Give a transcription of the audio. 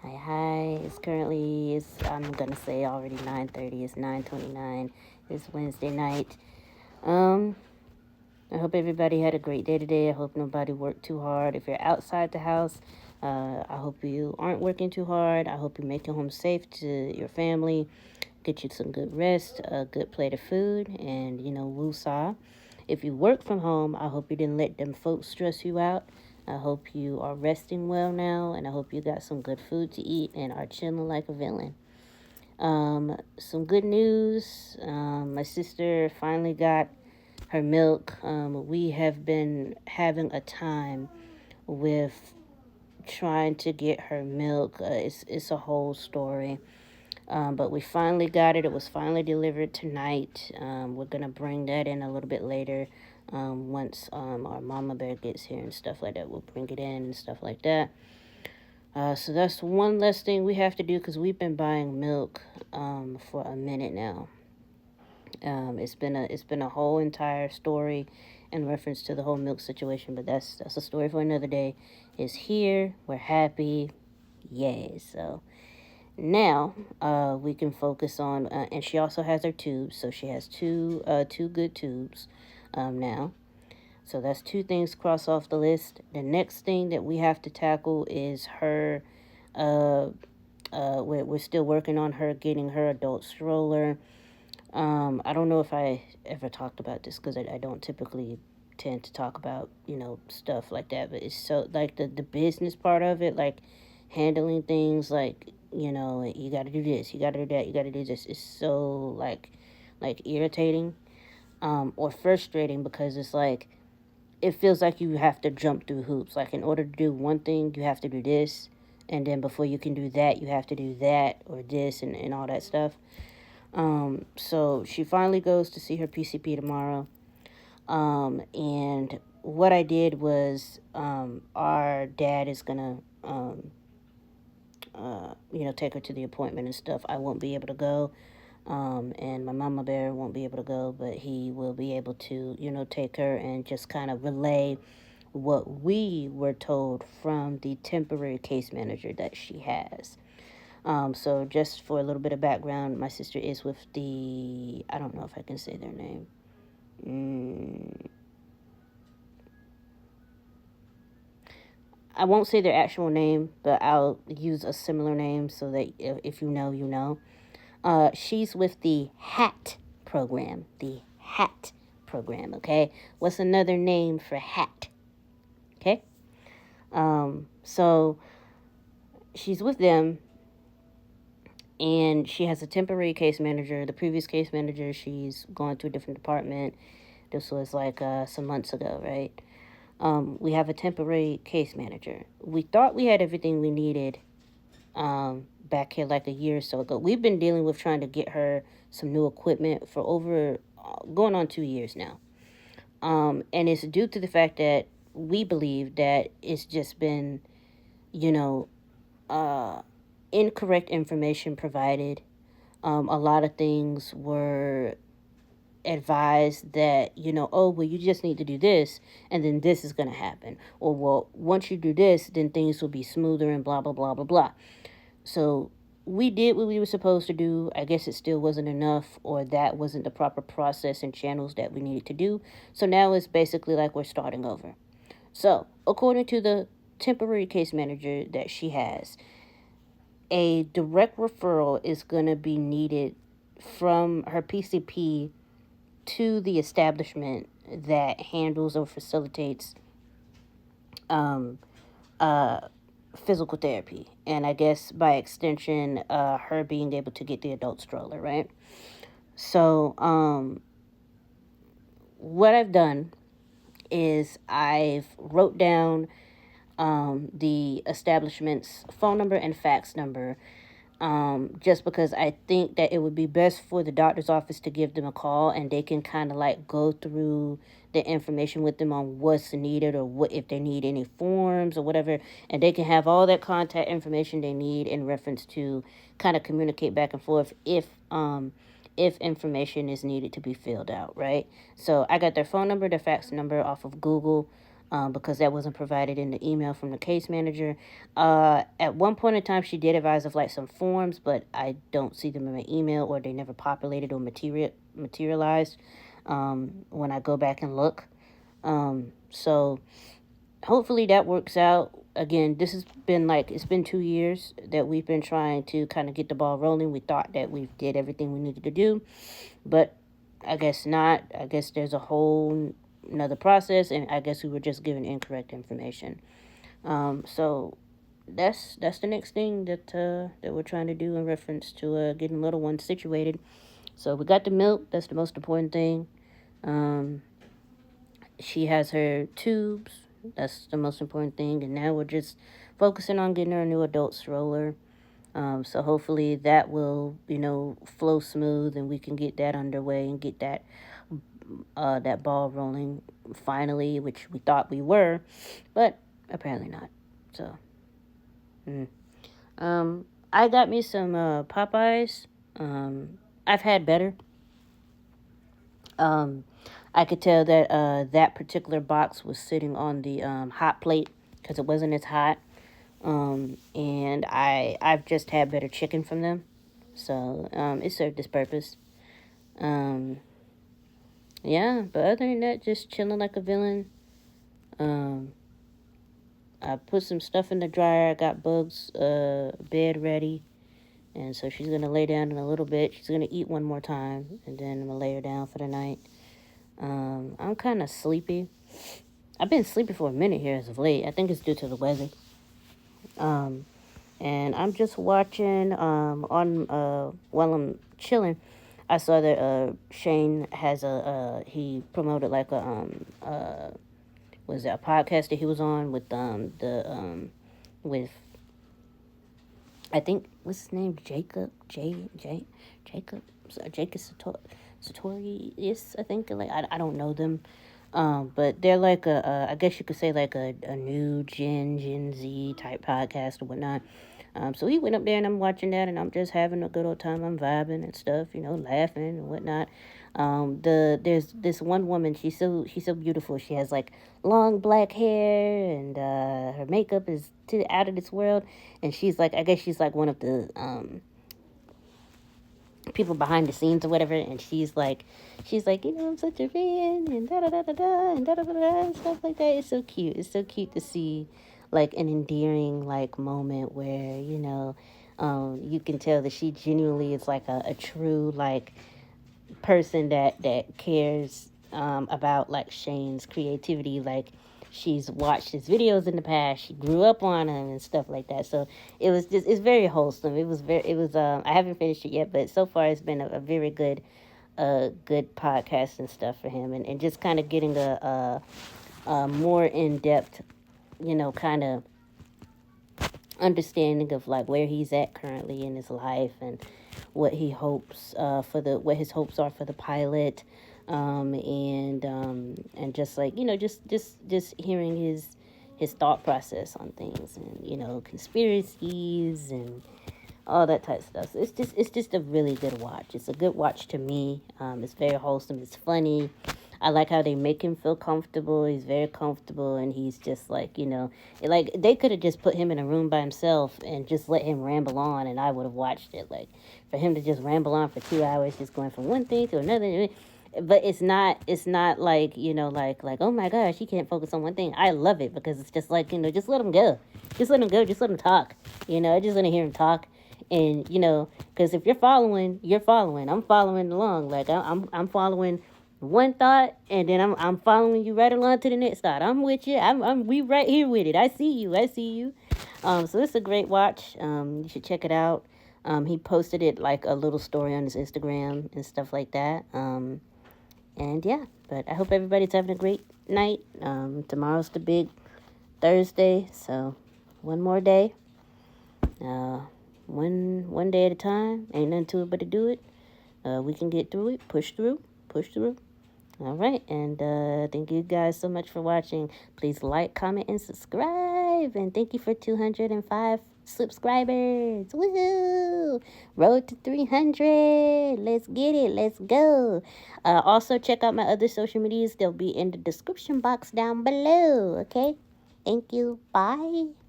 Hi. I'm gonna say already 9:30. It's 9:29. It's Wednesday night. Um, I hope everybody had a great day today. I hope nobody worked too hard. If you're outside the house, I hope you aren't working too hard. I hope you make it home safe to your family. Get you some good rest, a good plate of food, and woosah. If you work from home, I hope you didn't let them folks stress you out. I hope you are resting well now, and I hope you got some good food to eat and are chilling like a villain. Some good news. My sister finally got her milk. We have been having a time with trying to get her milk. It's a whole story. But we finally got it. It was finally delivered tonight. We're gonna bring that in a little bit later. Once our mama bear gets here and stuff like that, we'll bring it in and stuff like that. So that's one less thing we have to do because we've been buying milk for a minute now. It's been a whole entire story in reference to the whole milk situation, but that's a story for another day. It's here. We're happy. Yay! So now, we can focus on, and she also has her tubes, so she has two good tubes, now. So that's two things cross off the list. The next thing that we have to tackle is her. Uh, we're still working on her getting her adult stroller. I don't know if I ever talked about this because I don't typically tend to talk about stuff like that, but it's so like the business part of it, like handling things like you got to do this, you got to do that, you got to do this, is so like irritating, or frustrating, because it's like it feels like you have to jump through hoops. Like, in order to do one thing, you have to do this, and then before you can do that, you have to do that or this and all that stuff. So she finally goes to see her PCP tomorrow. And what I did was, our dad is gonna, take her to the appointment and stuff. I won't be able to go. And my mama bear won't be able to go, but he will be able to, take her and just kind of relay what we were told from the temporary case manager that she has. So just for a little bit of background, my sister is with I don't know if I can say their name. I won't say their actual name, but I'll use a similar name so that if you know, you know. She's with the HAT program. The HAT program, okay? What's another name for HAT? Okay? So she's with them, and she has a temporary case manager. The previous case manager, she's gone to a different department. This was like some months ago, right? We have a temporary case manager. We thought we had everything we needed back here like a year or so ago. We've been dealing with trying to get her some new equipment for over going on 2 years now. And it's due to the fact that we believe that it's just been, you know, uh, incorrect information provided. A lot of things were advised that, oh, well, you just need to do this and then this is going to happen. Or, well, once you do this, then things will be smoother and blah, blah, blah, blah, blah. So we did what we were supposed to do. I guess it still wasn't enough, or that wasn't the proper process and channels that we needed to do. So now it's basically like we're starting over. So, according to the temporary case manager that she has, a direct referral is going to be needed from her PCP to the establishment that handles or facilitates um, uh, physical therapy, and I guess by extension, her being able to get the adult stroller, right? So, what I've done is I've wrote down the establishment's phone number and fax number, just because I think that it would be best for the doctor's office to give them a call, and they can kind of like go through the information with them on what's needed, or what if they need any forms or whatever, and they can have all that contact information they need in reference to kind of communicate back and forth if information is needed to be filled out, right? So I got their phone number, their fax number off of Google. because that wasn't provided in the email from the case manager. At one point in time, she did advise of like some forms, but I don't see them in my email, or they never populated or materialized when I go back and look. So hopefully that works out. Again, this has been like, it's been 2 years that we've been trying to kind of get the ball rolling. We thought that we did everything we needed to do, but I guess not. I guess there's a whole another process, and I guess we were just given incorrect information. So that's the next thing that we're trying to do in reference to getting little ones situated. So we got the milk. That's the most important thing. Um, she has her tubes. That's the most important thing. And now we're just focusing on getting her a new adult stroller. So hopefully that will, flow smooth, and we can get that underway and get that ball rolling finally, which we thought we were, but apparently not. So, I got me some Popeyes. I've had better. Um, I could tell that that particular box was sitting on the hot plate because it wasn't as hot. And I've just had better chicken from them, so it served its purpose. Um, yeah, but other than that, just chilling like a villain. Um, I put some stuff in the dryer. I got Bug's bed ready, and so she's gonna lay down in a little bit. She's gonna eat one more time, and then I'm gonna lay her down for the night. I'm kind of sleepy. I've been sleepy for a minute here as of late. I think it's due to the weather. Um, and I'm just watching on while I'm chilling. I saw that Shane has he promoted like was it a podcast that he was on with with, I think, what's his name, Jacob Satori, yes, I think, like I don't know them. But they're like I guess you could say like a new Gen Z type podcast or whatnot. So he went up there, and I'm watching that, and I'm just having a good old time. I'm vibing and stuff, laughing and whatnot. There's this one woman. She's so beautiful. She has like long black hair, and her makeup is out of this world. And she's like, I guess she's like one of the people behind the scenes or whatever. And she's like, I'm such a fan, and da da da da da, and da da da da, and stuff like that. It's so cute. It's so cute to see like an endearing like moment where you can tell that she genuinely is like a true like person that cares about like Shane's creativity. Like, she's watched his videos in the past, she grew up on him and stuff like that. So it's very wholesome. I haven't finished it yet, but so far it's been a very good podcast and stuff for him, and just kind of getting a more in-depth kind of understanding of like where he's at currently in his life, and what he hopes what his hopes are for the pilot, and just like just hearing his thought process on things, and conspiracies and all that type of stuff. So it's just a really good watch. It's a good watch to me. It's very wholesome. It's funny. I like how they make him feel comfortable. He's very comfortable, and he's just like, like they could have just put him in a room by himself and just let him ramble on, and I would have watched it. Like, for him to just ramble on for 2 hours, just going from one thing to another. But it's not like, like, oh my gosh, he can't focus on one thing. I love it because it's just like, just let him go. Just let him go. Just let him talk. I just want to hear him talk. And, because if you're following, you're following. I'm following along. Like, I'm following one thought, and then I'm following you right along to the next thought. I'm with you. We right here with it. I see you. So it's a great watch. You should check it out. He posted it like a little story on his Instagram and stuff like that. And yeah, but I hope everybody's having a great night. Tomorrow's the big Thursday, so one more day. One day at a time. Ain't nothing to it but to do it. We can get through it. Push through. All right, and thank you guys so much for watching. Please like, comment, and subscribe. And thank you for 205 subscribers. Woohoo! Road to 300. Let's get it. Let's go. Also, check out my other social medias. They'll be in the description box down below. Okay? Thank you. Bye.